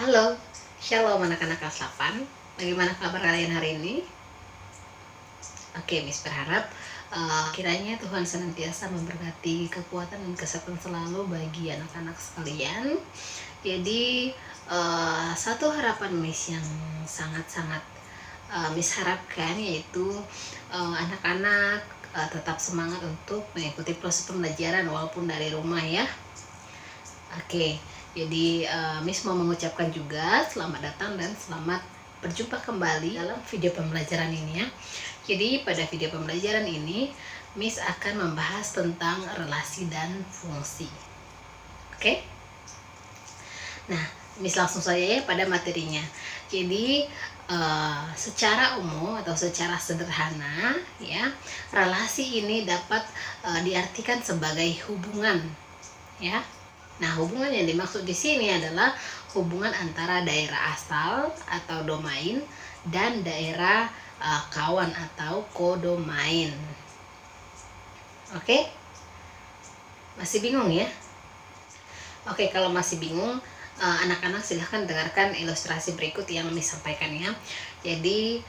Halo, Shalom anak-anak kelas 8. Bagaimana kabar kalian hari ini? Oke, Miss berharap kiranya Tuhan senantiasa memberkati kekuatan dan kesehatan selalu bagi anak-anak sekalian. Jadi satu harapan Miss yang sangat-sangat Miss harapkan yaitu anak-anak tetap semangat untuk mengikuti proses pembelajaran walaupun dari rumah ya. Oke, jadi Miss mau mengucapkan juga selamat datang dan selamat berjumpa kembali dalam video pembelajaran ini ya. Jadi pada video pembelajaran ini Miss akan membahas tentang relasi dan fungsi. Oke? Nah, Miss langsung saja ya pada materinya. Jadi secara umum atau secara sederhana ya, relasi ini dapat diartikan sebagai hubungan ya. Nah, hubungan yang dimaksud di sini adalah hubungan antara daerah asal atau domain dan daerah kawan atau kodomain. Oke? Masih bingung ya? Oke, kalau masih bingung, anak-anak silahkan dengarkan ilustrasi berikut yang Miss sampaikan ya. Jadi,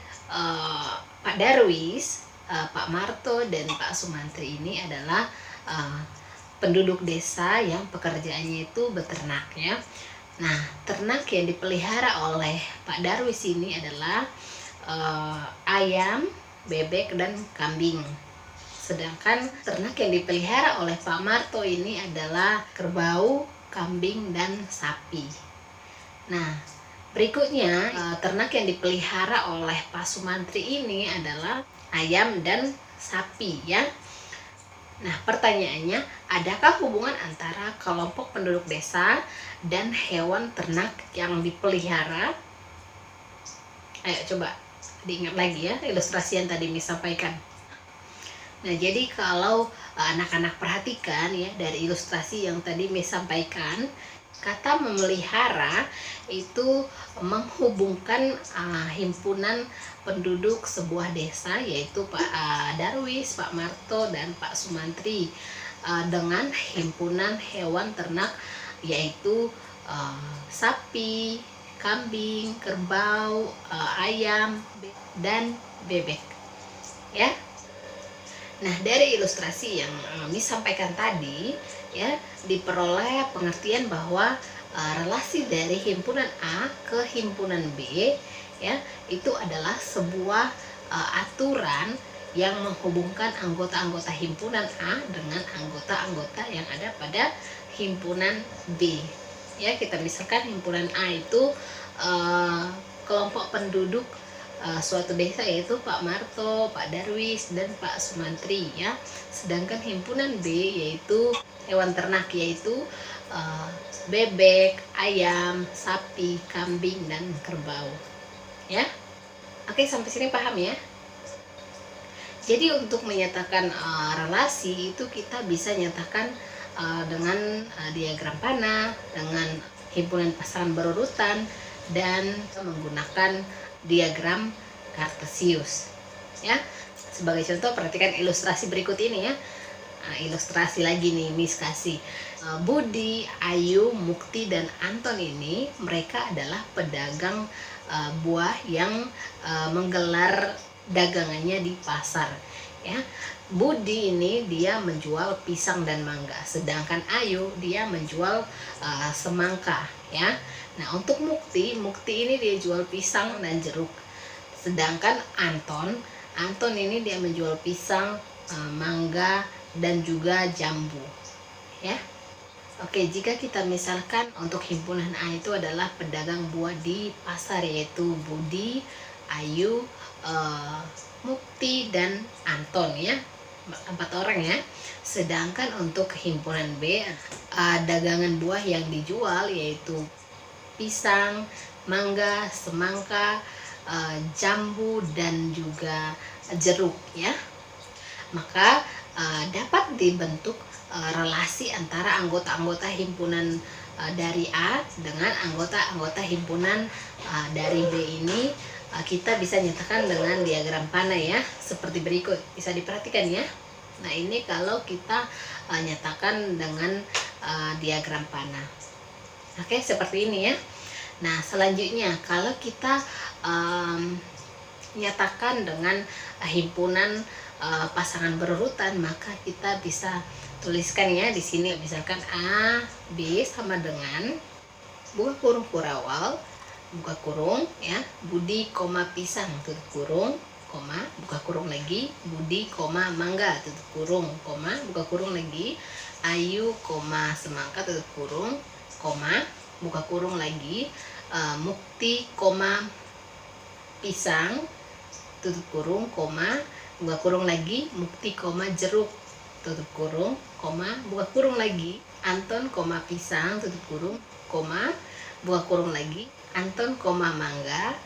Pak Darwis, Pak Marto, dan Pak Sumantri ini adalah penduduk desa yang pekerjaannya itu beternak ya. Nah, ternak yang dipelihara oleh Pak Darwis ini adalah ayam, bebek, dan kambing. Sedangkan ternak yang dipelihara oleh Pak Marto ini adalah kerbau, kambing, dan sapi. Nah, berikutnya ternak yang dipelihara oleh Pak Sumantri ini adalah ayam dan sapi ya. Nah, pertanyaannya, adakah hubungan antara kelompok penduduk desa dan hewan ternak yang dipelihara? Ayo coba diingat lagi ya ilustrasi yang tadi Miss sampaikan. Nah, jadi kalau anak-anak perhatikan ya dari ilustrasi yang tadi Miss sampaikan, kata memelihara itu menghubungkan himpunan penduduk sebuah desa yaitu Pak Darwis, Pak Marto, dan Pak Sumantri dengan himpunan hewan ternak yaitu sapi, kambing, kerbau, ayam, dan bebek ya. Nah, dari ilustrasi yang Miss sampaikan tadi ya, diperoleh pengertian bahwa relasi dari himpunan A ke himpunan B ya, itu adalah sebuah aturan yang menghubungkan anggota-anggota himpunan A dengan anggota-anggota yang ada pada himpunan B. Ya, kita misalkan himpunan A itu kelompok penduduk suatu desa yaitu Pak Marto, Pak Darwis, dan Pak Sumantri ya. Sedangkan himpunan B yaitu hewan ternak yaitu bebek, ayam, sapi, kambing, dan kerbau ya. Oke, sampai sini paham ya? Jadi untuk menyatakan relasi itu kita bisa nyatakan dengan diagram panah, dengan himpunan pasangan berurutan, dan menggunakan diagram Kartesius ya. Sebagai contoh, perhatikan ilustrasi berikut ini ya. Ilustrasi lagi nih Miss kasih. Budi, Ayu, Mukti, dan Anton ini mereka adalah pedagang buah yang menggelar dagangannya di pasar ya. Budi ini dia menjual pisang dan mangga, sedangkan Ayu dia menjual semangka ya. Nah, untuk Mukti ini dia jual pisang dan jeruk. Sedangkan Anton ini dia menjual pisang, mangga, dan juga jambu. Ya. Oke, jika kita misalkan untuk himpunan A itu adalah pedagang buah di pasar yaitu Budi, Ayu, Mukti, dan Anton ya. 4 orang ya. Sedangkan untuk himpunan B dagangan buah yang dijual yaitu pisang, mangga, semangka, jambu, dan juga jeruk ya. Maka dapat dibentuk relasi antara anggota-anggota himpunan dari A dengan anggota-anggota himpunan dari B ini. Kita bisa nyatakan dengan diagram panah ya, seperti berikut. Bisa diperhatikan ya. Nah, ini kalau kita nyatakan dengan diagram panah. Oke, seperti ini ya. Nah, selanjutnya kalau kita nyatakan dengan himpunan pasangan berurutan, maka kita bisa tuliskan ya di sini, misalkan A B sama dengan buka kurung Kurawal buka kurung ya Budi koma pisang tutup kurung koma buka kurung lagi Budi koma mangga tutup kurung koma buka kurung lagi Ayu koma semangka tutup kurung koma buka kurung lagi Mukti koma pisang tutup kurung koma buka kurung lagi Mukti koma jeruk tutup kurung koma buka kurung lagi Anton koma pisang tutup kurung koma buka kurung lagi Anton koma mangga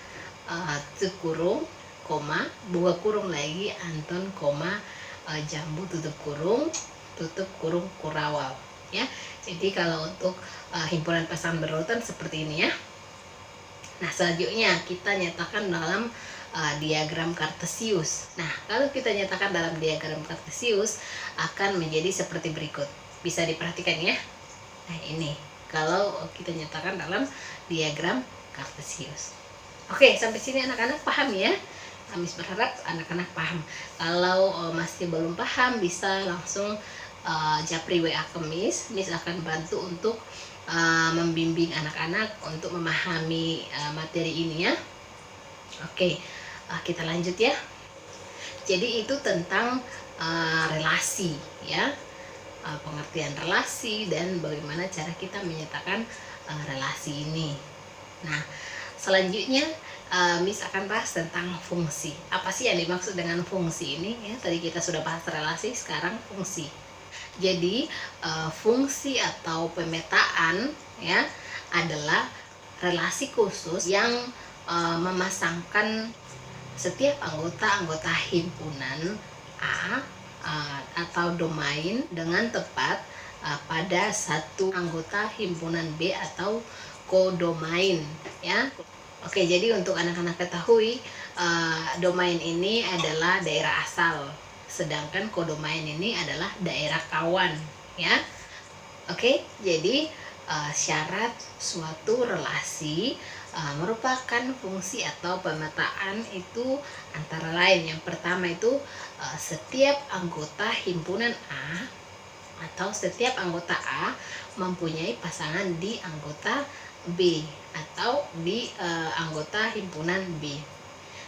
tutup kurung koma buka kurung lagi Anton koma jambu tutup kurung Kurawal ya. Jadi kalau untuk himpunan pasangan berurutan seperti ini ya. Nah, selanjutnya kita nyatakan dalam diagram kartesius. Nah, kalau kita nyatakan dalam diagram kartesius akan menjadi seperti berikut. Bisa diperhatikan ya. Nah, ini kalau kita nyatakan dalam diagram kartesius. Oke, sampai sini anak-anak paham ya? Miss berharap anak-anak paham. Kalau masih belum paham, bisa langsung japri WA ke Miss. Miss akan bantu untuk membimbing anak-anak untuk memahami materi ini ya. Oke, kita lanjut ya. Jadi itu tentang relasi ya, pengertian relasi dan bagaimana cara kita menyatakan relasi ini. Nah, selanjutnya Miss akan bahas tentang fungsi. Apa sih yang dimaksud dengan fungsi ini ya? Tadi kita sudah bahas relasi, sekarang fungsi. Jadi fungsi atau pemetaan ya adalah relasi khusus yang memasangkan setiap anggota himpunan A atau domain dengan tepat pada satu anggota himpunan B atau kodomain ya. Oke, jadi untuk anak-anak ketahui domain ini adalah daerah asal, sedangkan kodomain ini adalah daerah kawan ya. Oke, jadi syarat suatu relasi merupakan fungsi atau pemetaan itu antara lain. Yang pertama itu setiap anggota himpunan A atau setiap anggota A mempunyai pasangan di anggota B atau di anggota himpunan B.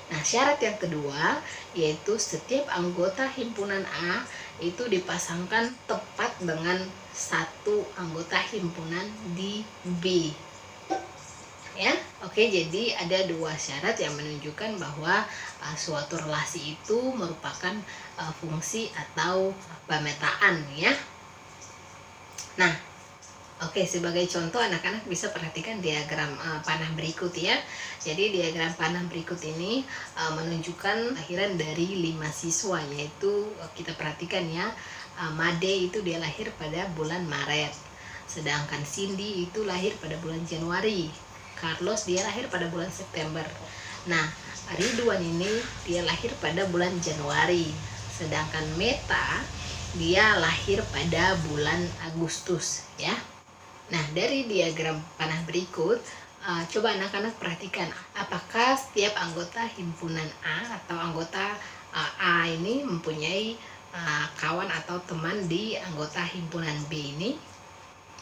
Nah, syarat yang kedua yaitu setiap anggota himpunan A itu dipasangkan tepat dengan satu anggota himpunan di B. Ya, oke, jadi ada dua syarat yang menunjukkan bahwa suatu relasi itu merupakan fungsi atau pemetaan ya. Nah, oke, sebagai contoh anak-anak bisa perhatikan diagram panah berikut ya. Jadi diagram panah berikut ini menunjukkan lahiran dari 5 siswa, yaitu kita perhatikan ya, Made itu dia lahir pada bulan Maret, sedangkan Cindy itu lahir pada bulan Januari, Carlos dia lahir pada bulan September. Nah, Ridwan ini dia lahir pada bulan Januari, sedangkan Meta dia lahir pada bulan Agustus ya. Nah, dari diagram panah berikut, coba anak-anak perhatikan apakah setiap anggota himpunan A atau anggota A ini mempunyai kawan atau teman di anggota himpunan B ini,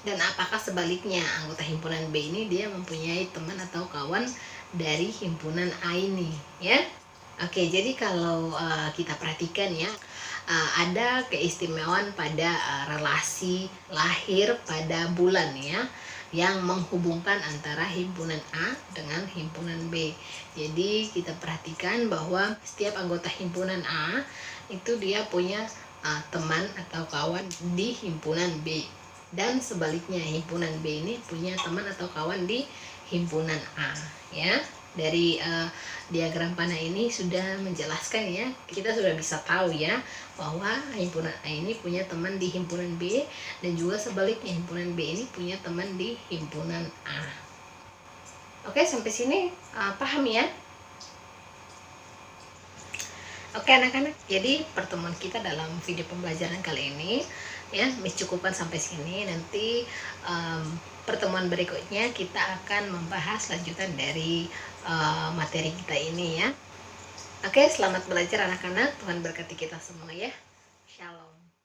dan apakah sebaliknya anggota himpunan B ini dia mempunyai teman atau kawan dari himpunan A ini ya. Oke, jadi kalau kita perhatikan ya, ada keistimewaan pada relasi lahir pada bulan ya, yang menghubungkan antara himpunan A dengan himpunan B. Jadi kita perhatikan bahwa setiap anggota himpunan A itu dia punya teman atau kawan di himpunan B, dan sebaliknya himpunan B ini punya teman atau kawan di himpunan A ya. Dari diagram panah ini sudah menjelaskan ya, kita sudah bisa tahu ya bahwa himpunan A ini punya teman di himpunan B, dan juga sebaliknya himpunan B ini punya teman di himpunan A. Oke, sampai sini paham ya? Oke anak-anak, jadi pertemuan kita dalam video pembelajaran kali ini Ya, Miss cukupkan sampai sini. Nanti pertemuan berikutnya kita akan membahas lanjutan dari materi kita ini ya. Oke, selamat belajar anak-anak. Tuhan berkati kita semua ya. Shalom.